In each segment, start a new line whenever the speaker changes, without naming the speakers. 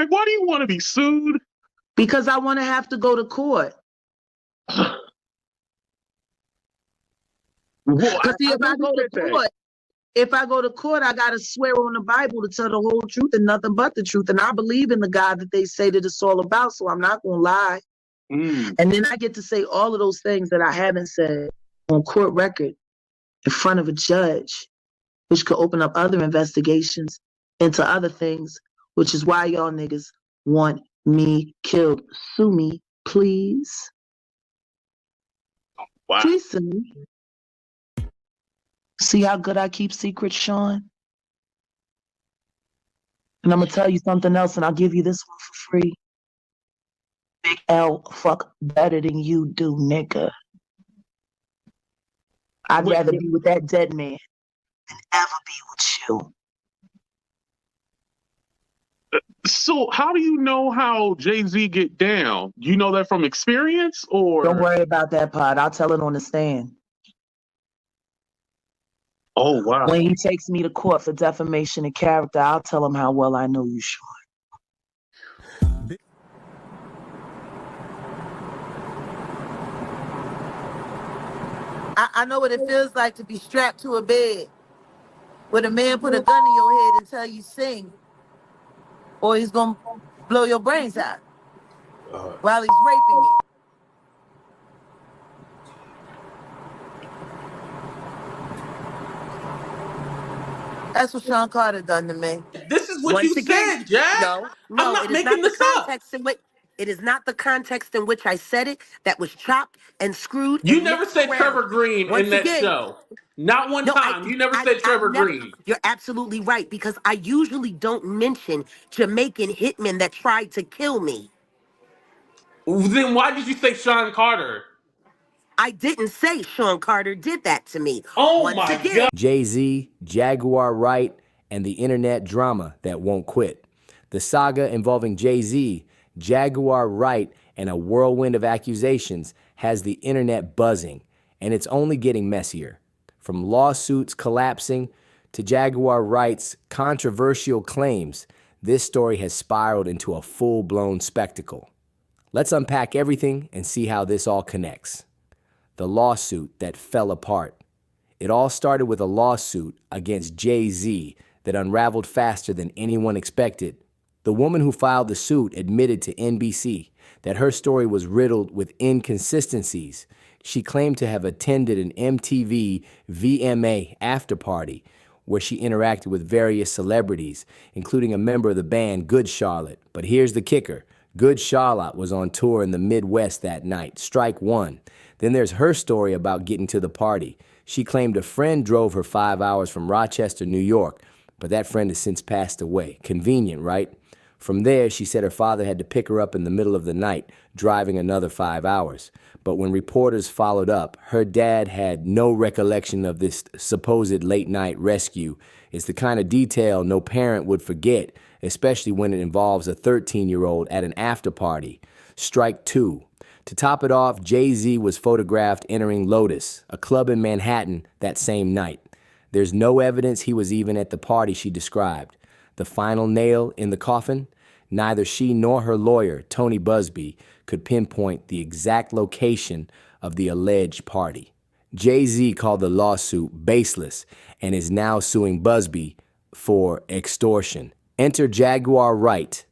Like, why do you want to be sued?
Because I want to have to go to court. Because if I go to court, I got to swear on the Bible to tell the whole truth and nothing but the truth. And I believe in the God that they say that it's all about, so I'm not going to lie. And then I get to say all of those things that I haven't said on court record in front of a judge, which could open up other investigations into other things, which is why y'all niggas want me killed. Sue me, please.
Wow.
Please sue me. See how good I keep secrets, Sean? And I'm going to tell you something else, and I'll give you this one for free. Big L fuck better than you do, nigga. I'd rather be with that dead man than ever be with you.
So how do you know how Jay-Z get down? You know that from experience, or?
Don't worry about that part. I'll tell it on the stand.
Oh, wow.
When he takes me to court for defamation of character, I'll tell him how well I know you, Sean. I know what it feels like to be strapped to a bed with a man put a gun in your head and tell you sing, or he's gonna blow your brains out while he's raping you. That's what Sean Carter done to me.
This is what you said, Jack.
No,
I'm not making this up.
It is not the context in which I said it that was chopped and screwed.
You
and
never said
around.
Trevor Green
Once
in that
again,
show. Not one time. You never said Trevor Green.
You're absolutely right, because I usually don't mention Jamaican hitmen that tried to kill me.
Then why did you say Sean Carter?
I didn't say Sean Carter did that to me.
Oh my God.
Jay-Z, Jaguar Wright, and the internet drama that won't quit. The saga involving Jay-Z, Jaguar Wright, and a whirlwind of accusations has the internet buzzing, and it's only getting messier. From lawsuits collapsing to Jaguar Wright's controversial claims, this story has spiraled into a full-blown spectacle. Let's unpack everything and see how this all connects. The lawsuit that fell apart. It all started with a lawsuit against Jay-Z that unraveled faster than anyone expected. The woman who filed the suit admitted to NBC that her story was riddled with inconsistencies. She claimed to have attended an MTV VMA after-party where she interacted with various celebrities, including a member of the band Good Charlotte. But here's the kicker. Good Charlotte was on tour in the Midwest that night, strike one. Then there's her story about getting to the party. She claimed a friend drove her 5 hours from Rochester, New York, but that friend has since passed away. Convenient, right? From there, she said her father had to pick her up in the middle of the night, driving another 5 hours. But when reporters followed up, her dad had no recollection of this supposed late-night rescue. It's the kind of detail no parent would forget, especially when it involves a 13-year-old at an after-party. Strike two. To top it off, Jay-Z was photographed entering Lotus, a club in Manhattan, that same night. There's no evidence he was even at the party she described. The final nail in the coffin? Neither she nor her lawyer, Tony Busby, could pinpoint the exact location of the alleged party. Jay-Z called the lawsuit baseless and is now suing Busby for extortion. Enter Jaguar Wright,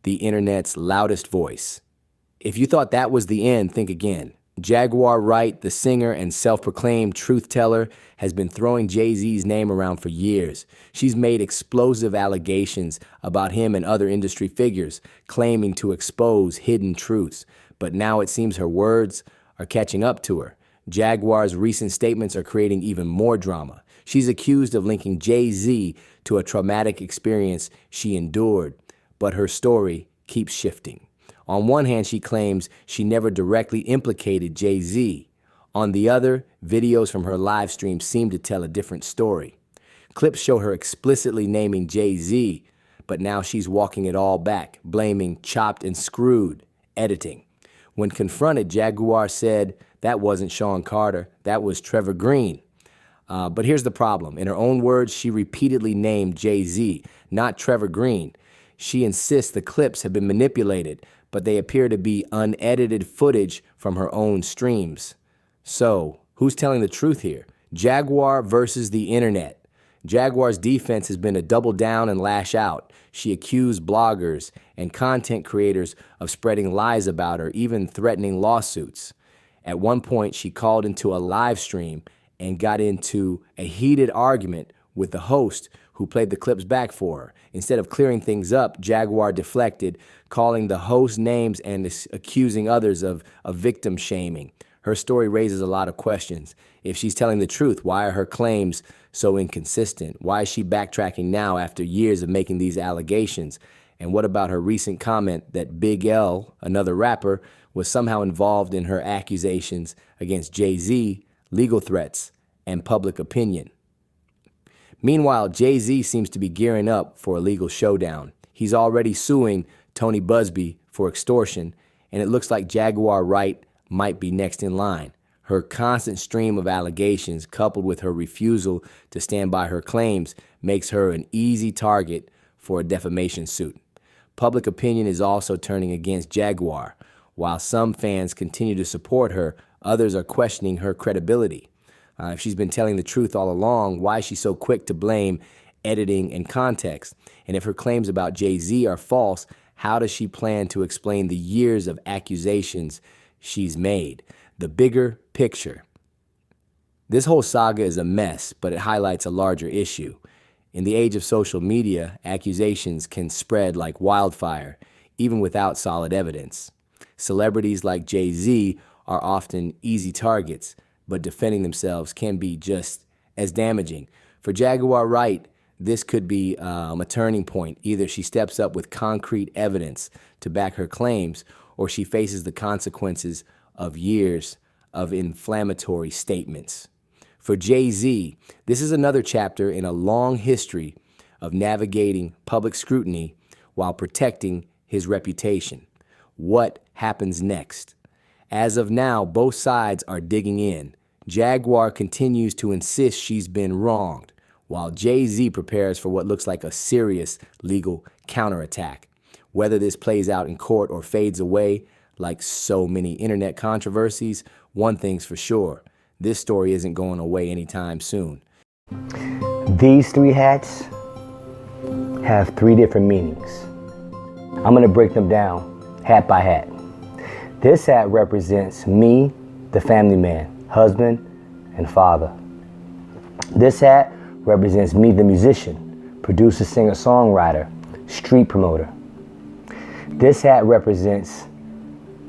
the internet's loudest voice. If you thought that was the end, think again. Jaguar Wright, the singer and self-proclaimed truth teller, has been throwing Jay-Z's name around for years. She's made explosive allegations about him and other industry figures, claiming to expose hidden truths. But now it seems her words are catching up to her. Jaguar's recent statements are creating even more drama. She's accused of linking Jay-Z to a traumatic experience she endured, but her story keeps shifting. On one hand, she claims she never directly implicated Jay-Z. On the other, videos from her live stream seem to tell a different story. Clips show her explicitly naming Jay-Z, but now she's walking it all back, blaming chopped and screwed editing. When confronted, Jaguar said that wasn't Sean Carter, that was Trevor Green. But here's the problem. In her own words, she repeatedly named Jay-Z, not Trevor Green. She insists the clips have been manipulated, but they appear to be unedited footage from her own streams. So, who's telling the truth here? Jaguar versus the internet. Jaguar's defense has been to double down and lash out. She accused bloggers and content creators of spreading lies about her, even threatening lawsuits. At one point, she called into a live stream and got into a heated argument with the host who played the clips back for her. Instead of clearing things up, Jaguar deflected, calling the host names and accusing others of victim shaming. Her story raises a lot of questions. If she's telling the truth, why are her claims so inconsistent? Why is she backtracking now after years of making these allegations? And what about her recent comment that Big L, another rapper, was somehow involved in her accusations against Jay-Z, legal threats, and public opinion? Meanwhile, Jay-Z seems to be gearing up for a legal showdown. He's already suing Tony Busby for extortion, and it looks like Jaguar Wright might be next in line. Her constant stream of allegations, coupled with her refusal to stand by her claims, makes her an easy target for a defamation suit. Public opinion is also turning against Jaguar. While some fans continue to support her, others are questioning her credibility. If she's been telling the truth all along, why is she so quick to blame editing and context? And if her claims about Jay-Z are false, how does she plan to explain the years of accusations she's made? The bigger picture. This whole saga is a mess, but it highlights a larger issue. In the age of social media, accusations can spread like wildfire, even without solid evidence. Celebrities like Jay-Z are often easy targets, but defending themselves can be just as damaging. For Jaguar Wright, this could be a turning point. Either she steps up with concrete evidence to back her claims, or she faces the consequences of years of inflammatory statements. For Jay-Z, this is another chapter in a long history of navigating public scrutiny while protecting his reputation. What happens next? As of now, both sides are digging in. Jaguar continues to insist she's been wronged, while Jay-Z prepares for what looks like a serious legal counterattack. Whether this plays out in court or fades away, like so many internet controversies, one thing's for sure: this story isn't going away anytime soon.
These three hats have three different meanings. I'm going to break them down hat by hat. This hat represents me, the family man, husband and father. This hat represents me, the musician, producer, singer, songwriter, street promoter. This hat represents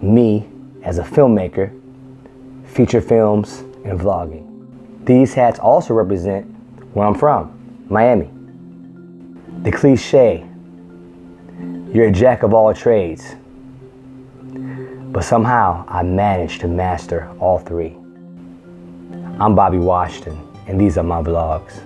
me as a filmmaker, feature films, and vlogging. These hats also represent where I'm from, Miami. The cliche, you're a jack of all trades, but somehow I managed to master all three. I'm Bobby Washington, and these are my vlogs.